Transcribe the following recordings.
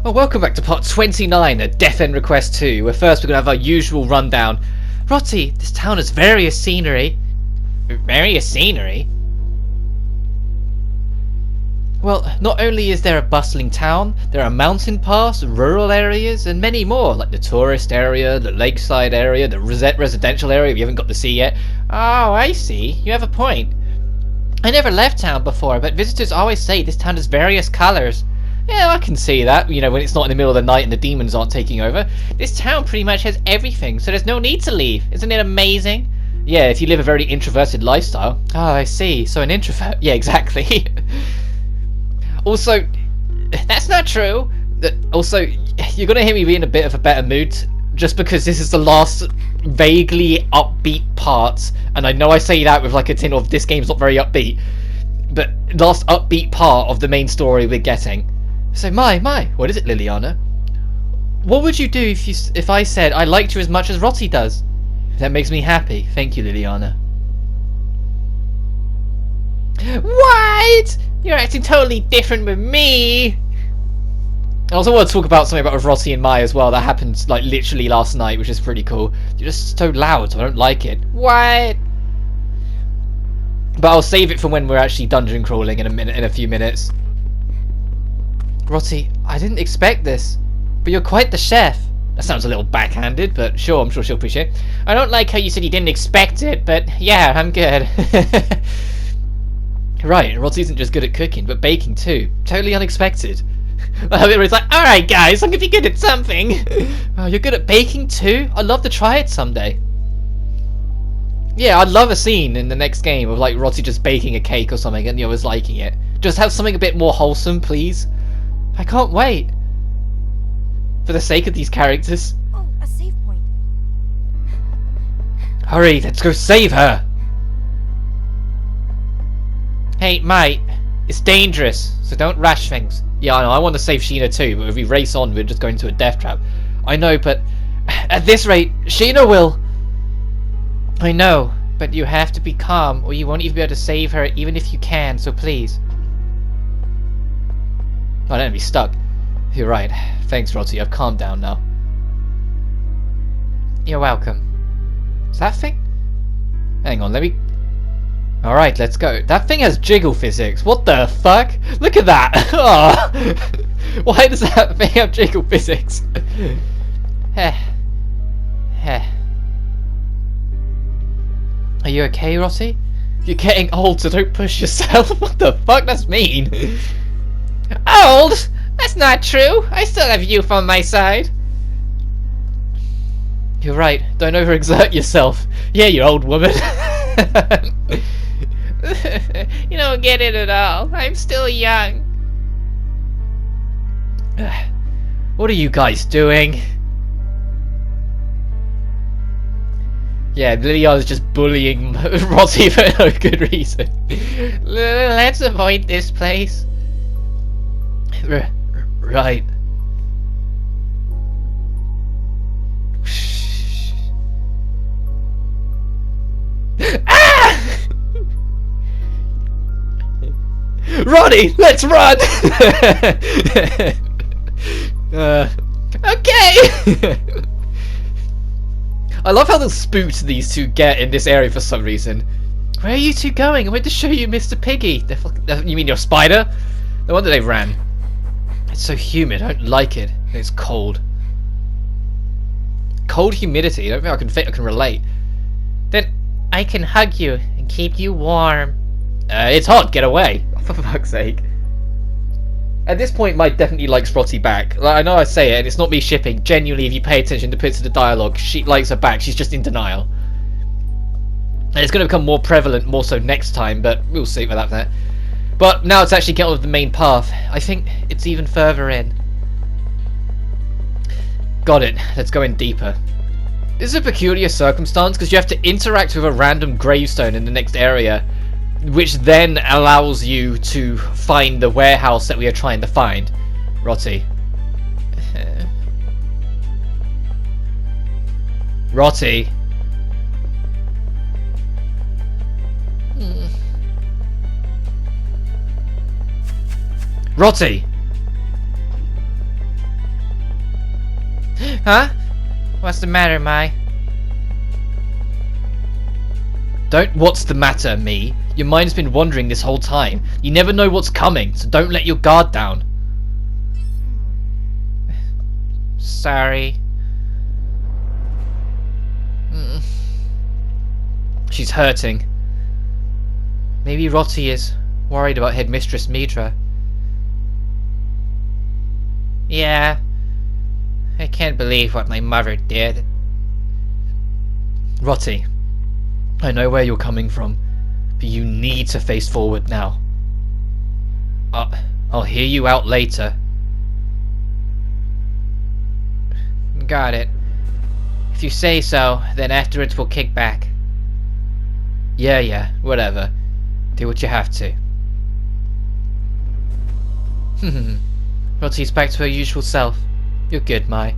Well, welcome back to part 29 of Death End Request 2, where first we're going to have our usual rundown. Rotty, this town has various scenery. Various scenery? Well, not only is there a bustling town, there are mountain paths, rural areas, and many more, like the tourist area, the lakeside area, the residential area if you haven't got to see yet. Oh, I see. You have a point. I never left town before, but visitors always say this town has various colours. Yeah, I can see that, you know, when it's not in the middle of the night and the demons aren't taking over. This town pretty much has everything, so there's no need to leave. Isn't it amazing? Yeah, if you live a very introverted lifestyle. Oh, I see. So an introvert. Yeah, exactly. Also, that's not true. Also, you're going to hear me be in a bit of a better mood just because this is the last vaguely upbeat part. And I know I say that with like a tin of this game's not very upbeat. But last upbeat part of the main story we're getting. So my, what is it, Liliana? What would you do if I said I liked you as much as Rotty does? That makes me happy. Thank you, Liliana. What? You're acting totally different with me. I also want to talk about something about Rotty and Mai as well. That happened like literally last night, which is pretty cool. You're just so loud, so I don't like it. What? But I'll save it for when we're actually dungeon crawling in a few minutes. Rotty, I didn't expect this, but you're quite the chef. That sounds a little backhanded, but sure, I'm sure she'll appreciate it. I don't like how you said you didn't expect it, but yeah, I'm good. Right, Rotty isn't just good at cooking, but baking too. Totally unexpected. It's like, alright guys, I'm gonna be good at something. Oh, you're good at baking too? I'd love to try it someday. Yeah, I'd love a scene in the next game of like Rotty just baking a cake or something and the others liking it. Just have something a bit more wholesome, please. I can't wait. For the sake of these characters. Oh, a save point. Hurry, let's go save her. Hey, mate, it's dangerous, so don't rush things. Yeah, I know, I want to save Shina too, but if we race on, we're just going to a death trap. I know, but at this rate, Shina will. I know, but you have to be calm, or you won't even be able to save her, even if you can, so please. I don't be stuck. You're right. Thanks, Rotty. I've calmed down now. You're welcome. Is that thing? Hang on, let me... Alright, let's go. That thing has jiggle physics. What the fuck? Look at that! Oh. Why does that thing have jiggle physics? Are you okay, Rotty? You're getting old, so don't push yourself. What the fuck? That's mean. Old? That's not true. I still have youth on my side. You're right. Don't overexert yourself. Yeah, you old woman. You don't get it at all. I'm still young. What are you guys doing? Yeah, Liliana's just bullying Rotty for no good reason. Let's avoid this place. Right. Ah! Ronnie, let's run! Okay! I love how the spooked these two get in this area for some reason. Where are you two going? I went to show you Mr. Piggy. You mean your spider? No wonder they ran. It's so humid, I don't like it. It's cold. Cold humidity, I don't think I can relate. Then I can hug you and keep you warm. It's hot, get away. Oh, for fuck's sake. At this point, Mike definitely likes Rotty back. Like, I know I say it, and it's not me shipping. Genuinely, if you pay attention to bits of the dialogue, she likes her back, she's just in denial. And it's going to become more prevalent, more so next time, but we'll see about that. But now it's actually getting on the main path. I think it's even further in. Got it. Let's go in deeper. This is a peculiar circumstance because you have to interact with a random gravestone in the next area, which then allows you to find the warehouse that we are trying to find. Rotty. Rotty. Rotty! Huh? What's the matter, Mai? Don't what's the matter, me. Your mind's been wandering this whole time. You never know what's coming, so don't let your guard down. Sorry. She's hurting. Maybe Roti is worried about Headmistress Midra. Yeah. I can't believe what my mother did. Roti, I know where you're coming from, but you need to face forward now. I'll hear you out later. Got it. If you say so, then afterwards we'll kick back. Yeah, whatever. Do what you have to. Roti's back to her usual self. You're good, Mai.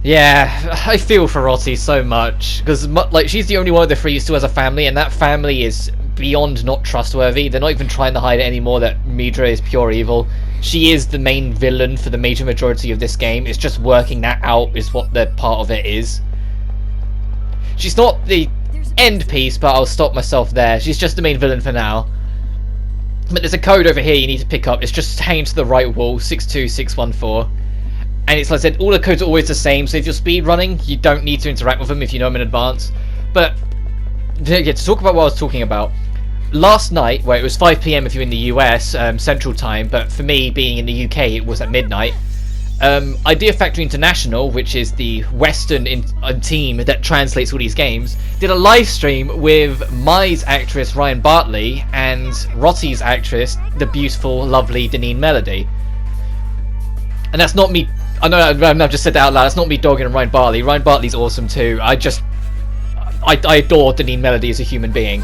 Yeah, I feel for Roti so much, because like she's the only one of the three who still has a family, and that family is beyond not trustworthy. They're not even trying to hide it anymore that Midra is pure evil. She is the main villain for the major majority of this game. It's just working that out is what the part of it is. She's not the end piece, but I'll stop myself there. She's just the main villain for now. But there's a code over here you need to pick up. It's just hanging to the right wall, 62614. And it's like I said, all the codes are always the same, so if you're speed running, you don't need to interact with them if you know them in advance. But, yeah, to talk about what I was talking about, last night, where it was 5 PM if you're in the US, Central Time, but for me, being in the UK, it was at midnight, Idea Factory International, which is the Western team that translates all these games, did a live stream with Mai's actress Ryan Bartley and Roti's actress, the beautiful, lovely Deneen Melody. And that's not me. I know I've just said that out loud. That's not me dogging on Ryan Bartley. Ryan Bartley's awesome too. I adore Deneen Melody as a human being.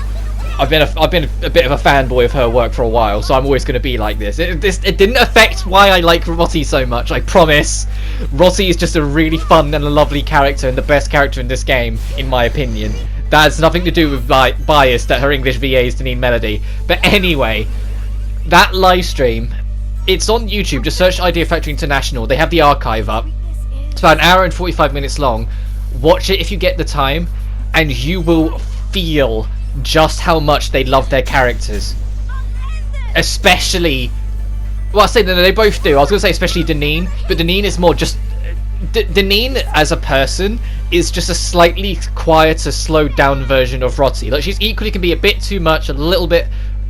I've been a bit of a fanboy of her work for a while, so I'm always going to be like this. It didn't affect why I like Roti so much, I promise. Roti is just a really fun and a lovely character, and the best character in this game, in my opinion. That has nothing to do with like bias that her English VA is Deneen Melody. But anyway, that live stream, it's on YouTube. Just search Idea Factory International. They have the archive up. It's about an hour and 45 minutes long. Watch it if you get the time, and you will feel just how much they love their characters. Especially, well, I say that they both do. I was going to say especially Deneen, but Deneen is more just... Deneen as a person is just a slightly quieter, slowed down version of Roti. Like, she's equally can be a bit too much, a little bit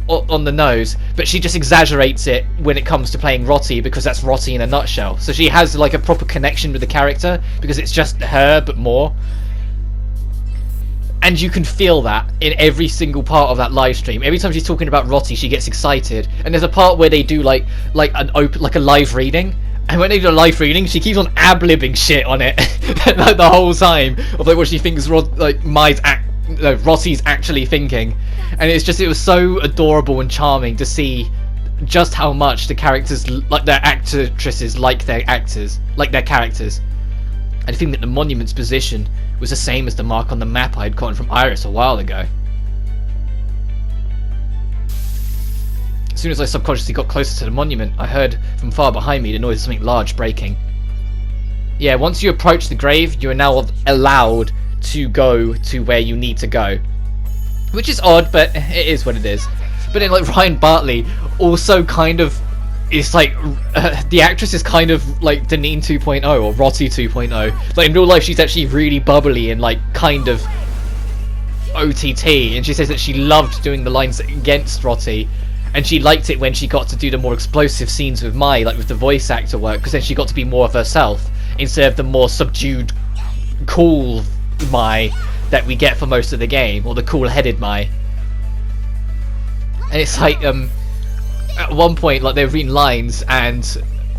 on the nose, but she just exaggerates it when it comes to playing Roti, because that's Roti in a nutshell. So she has like a proper connection with the character because it's just her but more, and you can feel that in every single part of that live stream. Every time she's talking about Roti, she gets excited, and there's a part where they do like a live reading, and when they do a live reading, she keeps on ad-libbing shit on it like the whole time of like what she thinks Roti's actually thinking. And it was so adorable and charming to see just how much the characters, like their actresses, like their actors, like their characters. I think that the monument's position was the same as the mark on the map I had gotten from Iris a while ago. As soon as I subconsciously got closer to the monument, I heard from far behind me the noise of something large breaking. Yeah, once you approach the grave, you are now allowed to go to where you need to go. Which is odd, but it is what it is. But then, like, Ryan Bartley also kind of is like the actress is kind of like Deneen 2.0 or Roti 2.0. Like in real life, she's actually really bubbly and like kind of OTT. And she says that she loved doing the lines against Roti, and she liked it when she got to do the more explosive scenes with Mai, like with the voice actor work, because then she got to be more of herself instead of the more subdued, cool Mai that we get for most of the game, or the cool-headed Mai. And it's like, at one point, like, they're reading lines, and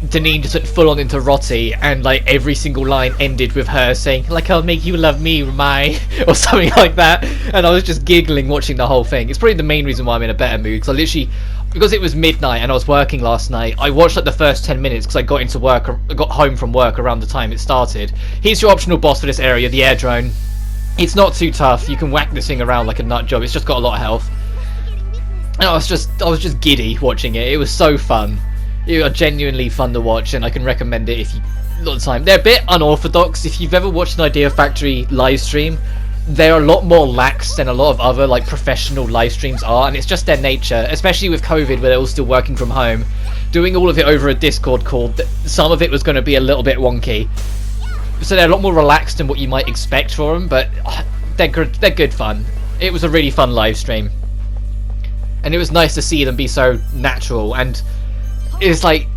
Deneen just went full on into Roti, and like every single line ended with her saying, like, I'll make you love me, Mai, or something like that. And I was just giggling watching the whole thing. It's probably the main reason why I'm in a better mood, because because it was midnight and I was working last night, I watched like the first 10 minutes because I got home from work around the time it started. Here's your optional boss for this area, the air drone. It's not too tough. You can whack this thing around like a nut job. It's just got a lot of health. And I was just giddy watching it. It was so fun. It was genuinely fun to watch, and I can recommend it if you lot of the time. They're a bit unorthodox. If you've ever watched an Idea Factory live stream, they're a lot more lax than a lot of other like professional live streams are, and it's just their nature, especially with COVID where they're all still working from home. Doing all of it over a Discord call, some of it was going to be a little bit wonky. So they're a lot more relaxed than what you might expect for them, but they're good fun. It was a really fun live stream. And it was nice to see them be so natural, and it's like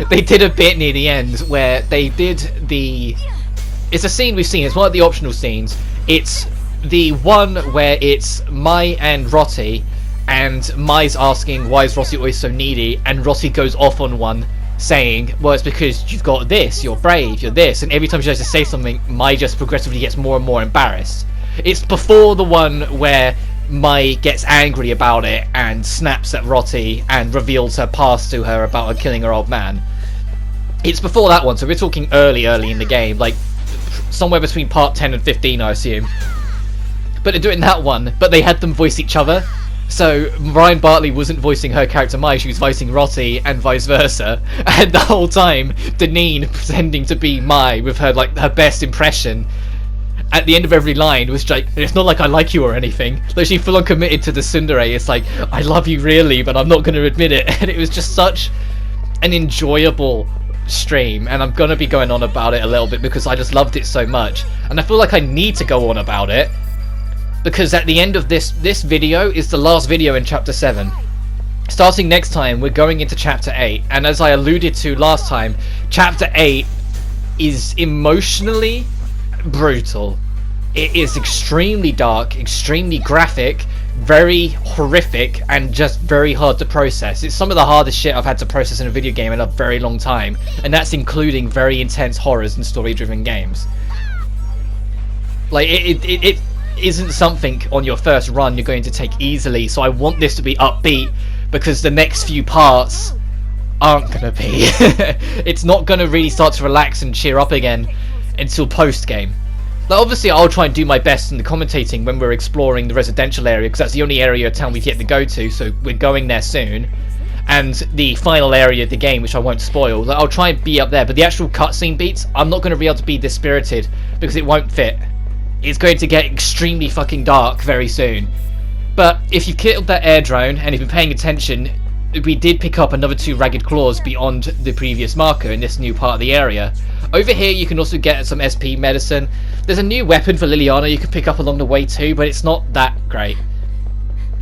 they did a bit near the end where they did it's a scene we've seen, it's one of the optional scenes. It's the one where it's Mai and Rotty, and Mai's asking why is Rossi always so needy, and Rossi goes off on one saying, well, it's because you've got this, you're brave, you're this, and every time she tries to say something, Mai just progressively gets more and more embarrassed. It's before the one where Mai gets angry about it and snaps at Rotty and reveals her past to her about her killing her old man. It's before that one, so we're talking early in the game, like somewhere between part 10 and 15, I assume. But they're doing that one, but they had them voice each other. So Ryan Bartley wasn't voicing her character Mai, she was voicing Rotty, and vice versa. And the whole time, Deneen pretending to be Mai with her her best impression. At the end of every line was like, it's not like I like you or anything. Like, she full on committed to the tsundere. It's like, I love you really, but I'm not going to admit it. And it was just such an enjoyable stream, and I'm going to be going on about it a little bit because I just loved it so much. And I feel like I need to go on about it because at the end of this video is the last video in chapter 7. Starting next time, we're going into chapter 8, and as I alluded to last time, chapter 8 is emotionally brutal. It is extremely dark, extremely graphic, very horrific, and just very hard to process. It's some of the hardest shit I've had to process in a video game in a very long time, and that's including very intense horrors and story-driven games. Like, it isn't something on your first run you're going to take easily, so I want this to be upbeat, because the next few parts aren't gonna be. It's not gonna really start to relax and cheer up again until post-game. Like, obviously I'll try and do my best in the commentating when we're exploring the residential area, because that's the only area of town we've yet to go to, so we're going there soon. And the final area of the game, which I won't spoil, like, I'll try and be up there, but the actual cutscene beats, I'm not going to be able to be this spirited, because it won't fit. It's going to get extremely fucking dark very soon. But if you've killed that air drone, and if you've been paying attention, we did pick up another 2 ragged claws beyond the previous marker in this new part of the area. Over here you can also get some SP medicine. There's a new weapon for Liliana you can pick up along the way too, but it's not that great.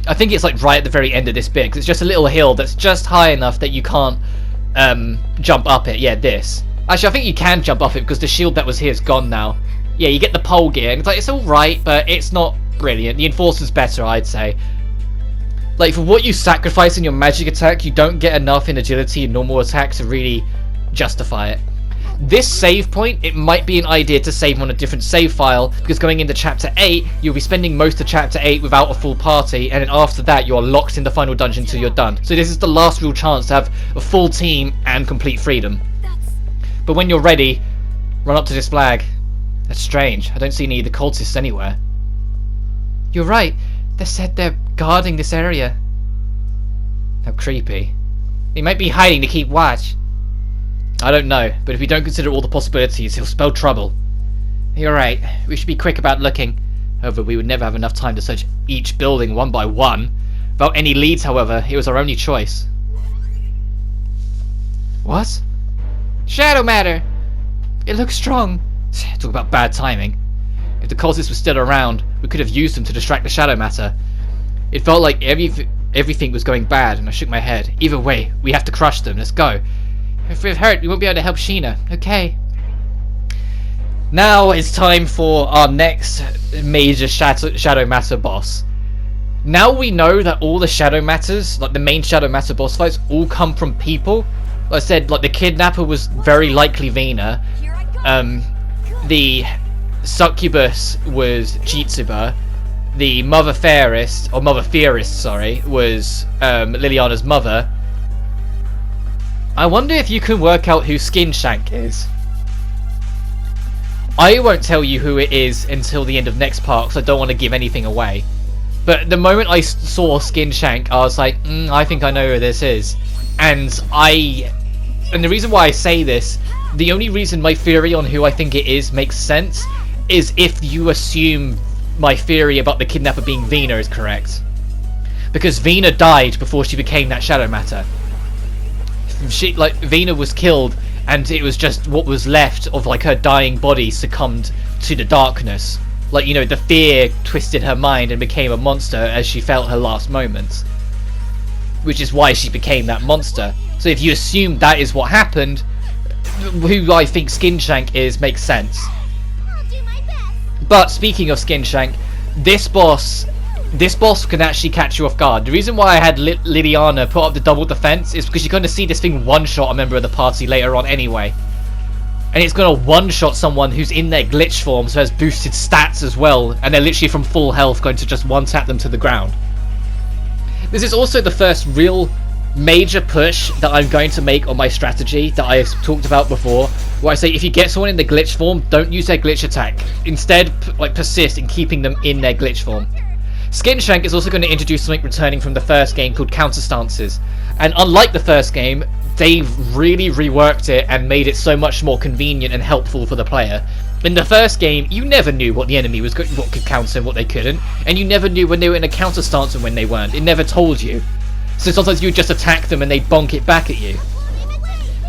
I think it's like right at the very end of this bit, because it's just a little hill that's just high enough that you can't jump up it. Yeah, this. Actually, I think you can jump up it because the shield that was here is gone now. Yeah, you get the pole gear, and it's like, it's alright, but it's not brilliant. The Enforcer's better, I'd say. Like, for what you sacrifice in your magic attack, you don't get enough in agility and normal attack to really justify it. This save point, it might be an idea to save on a different save file, because going into chapter 8, you'll be spending most of chapter 8 without a full party, and then after that you're locked in the final dungeon until you're done. So this is the last real chance to have a full team and complete freedom. But when you're ready, run up to this flag. That's strange, I don't see any of the cultists anywhere. You're right, they said they're guarding this area. How creepy. They might be hiding to keep watch. I don't know, but if we don't consider all the possibilities, he'll spell trouble. You're right, we should be quick about looking. However, we would never have enough time to search each building one by one. Without any leads, however, it was our only choice. What? Shadow matter! It looks strong. Talk about bad timing. If the cultists were still around, we could have used them to distract the shadow matter. It felt like everything was going bad, and I shook my head. Either way, we have to crush them. Let's go. If we're hurt, we won't be able to help Shina. Okay. Now it's time for our next major shadow matter boss. Now we know that all the shadow matters, like the main shadow matter boss fights, all come from people. Like I said, like the kidnapper was very likely Vina. The succubus was Jitsuba. The mother fairest, or mother theorist, sorry, was Liliana's mother. I wonder if you can work out who Skin Shank is. I won't tell you who it is until the end of next part, because I don't want to give anything away. But the moment I saw Skin Shank, I was like, I think I know who this is. And the reason why I say this The only reason my theory on who I think it is makes sense is if you assume my theory about the kidnapper being Vina is correct. Because Vina died before she became that shadow matter. Vina was killed, and it was just what was left of like her dying body succumbed to the darkness. Like, you know, the fear twisted her mind and became a monster as she felt her last moments. Which is why she became that monster. So if you assume that is what happened, who I think Skinshank is makes sense. But speaking of Skinshank, this boss can actually catch you off guard. The reason why I had Liliana put up the double defense is because you're going to see this thing one-shot a member of the party later on anyway. And it's going to one-shot someone who's in their glitch form, so has boosted stats as well, and they're literally from full health going to just one-tap them to the ground. This is also the first real major push that I'm going to make on my strategy that I talked about before, where I say if you get someone in the glitch form, don't use their glitch attack. Instead, persist in keeping them in their glitch form. Skinshank is also going to introduce something returning from the first game called counterstances, and unlike the first game, they've really reworked it and made it so much more convenient and helpful for the player. In the first game, you never knew what the enemy was, what could counter and what they couldn't, and you never knew when they were in a counter stance and when they weren't. It never told you. So sometimes you would just attack them and they'd bonk it back at you.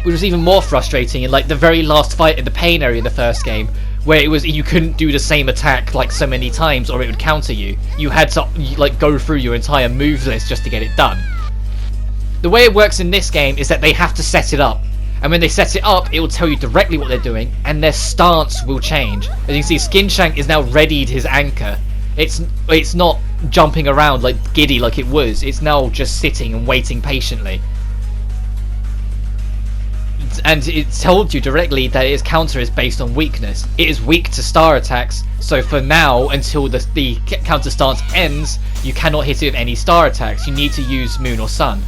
Which was even more frustrating in like the very last fight in the pain area in the first game, where it was you couldn't do the same attack like so many times or it would counter you. You had to like go through your entire moves list just to get it done. The way it works in this game is that they have to set it up, and when they set it up, it will tell you directly what they're doing, and their stance will change. As you can see, Skinshank is now readied his anchor. It's not jumping around like giddy like it was. It's now just sitting and waiting patiently. And it told you directly that its counter is based on weakness. It is weak to star attacks, so for now, until the counter stance ends, you cannot hit it with any star attacks. You need to use Moon or Sun.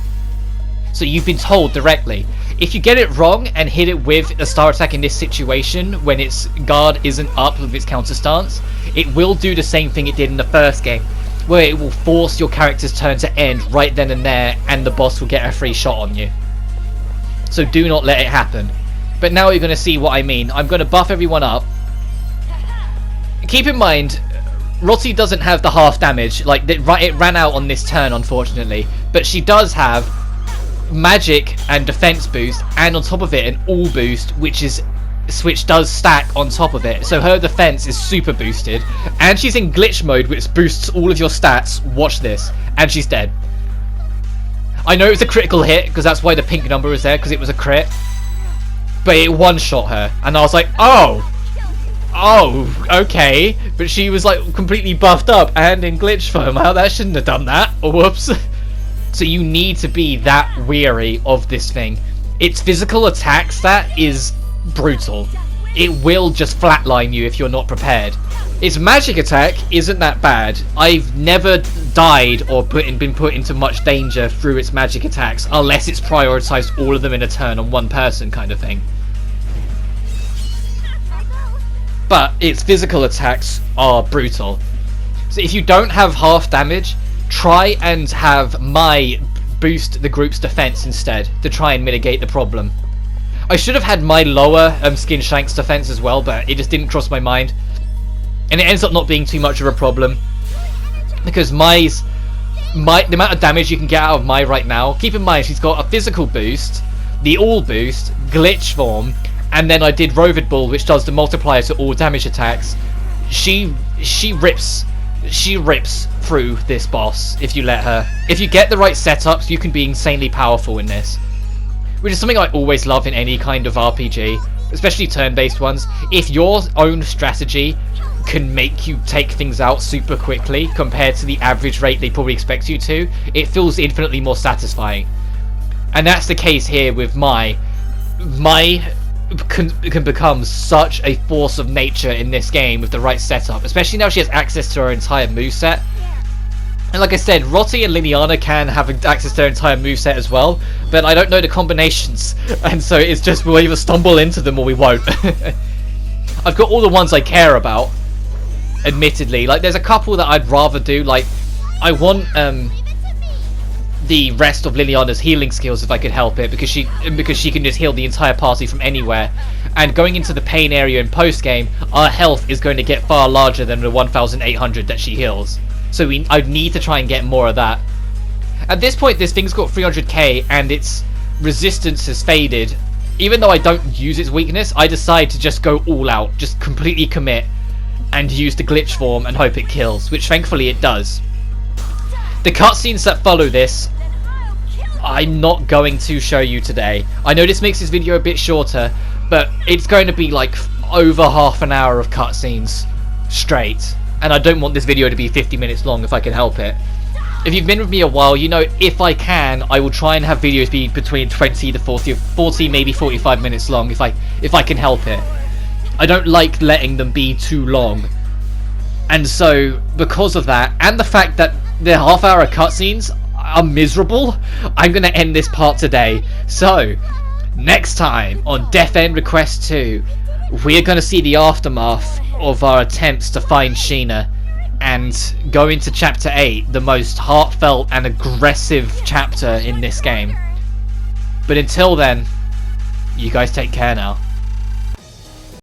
So you've been told directly. If you get it wrong and hit it with a star attack in this situation, when its guard isn't up with its counter stance, it will do the same thing it did in the first game, where it will force your character's turn to end right then and there, and the boss will get a free shot on you. So do not let it happen. But now you're going to see what I mean. I'm going to buff everyone up. Keep in mind, Rotti doesn't have the half damage. Like, it ran out on this turn, unfortunately. But she does have magic and defense boost, and on top of it an all boost, which does stack on top of it. So her defense is super boosted, and she's in glitch mode, which boosts all of your stats. Watch this. And she's dead. I know it was a critical hit, because that's why the pink number was there, because it was a crit. But it one-shot her, and I was like, oh, okay. But she was like completely buffed up and in glitch form. How that shouldn't have done that. Whoops. So you need to be that weary of this thing. Its physical attack stat is brutal. It will just flatline you if you're not prepared. Its magic attack isn't that bad. I've never died or been put into much danger through its magic attacks, unless it's prioritized all of them in a turn on one person kind of thing. But its physical attacks are brutal. So if you don't have half damage, try and have Mai boost the group's defense instead to try and mitigate the problem. I should have had my lower Skinshank's defense as well, but it just didn't cross my mind. And it ends up not being too much of a problem, because the amount of damage you can get out of Mai right now, keep in mind she's got a physical boost, the all boost, glitch form, and then I did Rovid Bull, which does the multiplier to all damage attacks. She rips through this boss if you let her. If you get the right setups, you can be insanely powerful in this, which is something I always love in any kind of RPG, especially turn-based ones. If your own strategy can make you take things out super quickly compared to the average rate they probably expect you to, it feels infinitely more satisfying. And that's the case here with Mai. Mai can become such a force of nature in this game with the right setup, especially now she has access to her entire moveset. And like I said, Rotti and Liliana can have access to their entire moveset as well, but I don't know the combinations, and so it's just we'll either stumble into them or we won't. I've got all the ones I care about, admittedly. Like, there's a couple that I'd rather do. Like, I want the rest of Liliana's healing skills if I could help it, because she can just heal the entire party from anywhere. and going into the pain area in post game, our health is going to get far larger than the 1,800 that she heals. So I need to try and get more of that. At this point, this thing's got 300k and its resistance has faded. Even though I don't use its weakness, I decide to just go all out, just completely commit, and use the glitch form and hope it kills, which thankfully it does. The cutscenes that follow this, I'm not going to show you today. I know this makes this video a bit shorter, but it's going to be like over half an hour of cutscenes straight, and I don't want this video to be 50 minutes long if I can help it. If you've been with me a while, you know if I can, I will try and have videos be between 20 to 40, maybe 45 minutes long if I can help it. I don't like letting them be too long. And so, because of that, and the fact that the half-hour cutscenes are miserable, I'm going to end this part today. So, next time on Death End Request 2, we're going to see the aftermath of our attempts to find Shina and go into Chapter 8, the most heartfelt and aggressive chapter in this game. But until then, you guys take care now.